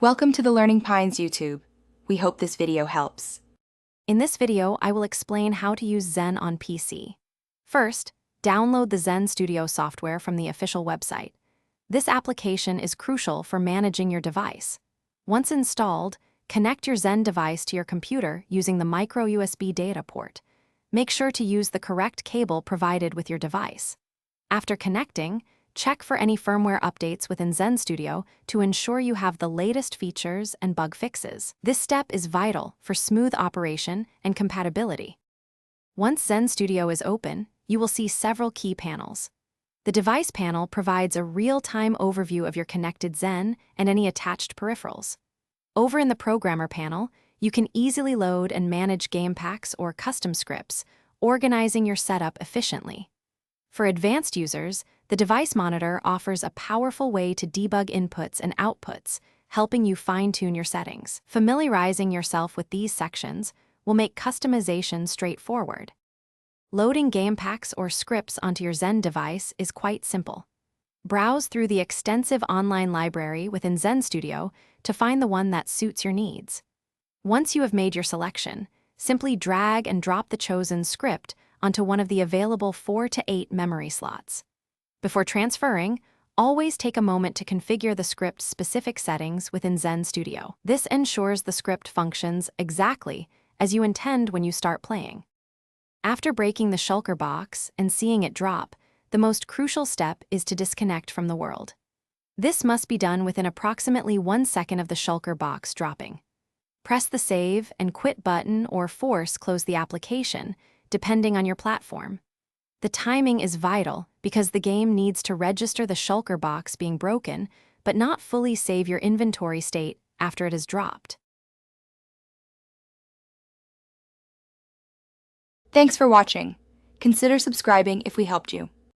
Welcome to the Learning Pines YouTube. We hope this video helps. In this video, I will explain how to use Zen on PC. First, download the Zen Studio software from the official website. This application is crucial for managing your device. Once installed, connect your Zen device to your computer using the micro USB data port. Make sure to use the correct cable provided with your device. After connecting, check for any firmware updates within Zen Studio to ensure you have the latest features and bug fixes. This step is vital for smooth operation and compatibility. Once Zen Studio is open, you will see several key panels. The device panel provides a real-time overview of your connected Zen and any attached peripherals. Over in the Programmer panel, you can easily load and manage game packs or custom scripts, organizing your setup efficiently. For advanced users, the device monitor offers a powerful way to debug inputs and outputs, helping you fine-tune your settings. Familiarizing yourself with these sections will make customization straightforward. Loading game packs or scripts onto your Zen device is quite simple. Browse through the extensive online library within Zen Studio to find the one that suits your needs. Once you have made your selection, simply drag and drop the chosen script onto one of the available 4 to 8 memory slots. Before transferring, always take a moment to configure the script's specific settings within Zen Studio. This ensures the script functions exactly as you intend when you start playing. After breaking the shulker box and seeing it drop, the most crucial step is to disconnect from the world. This must be done within approximately 1 second of the shulker box dropping. Press the Save and Quit button or force close the application, depending on your platform. The timing is vital because the game needs to register the shulker box being broken, but not fully save your inventory state after it is dropped. Thanks for watching. Consider subscribing if we helped you.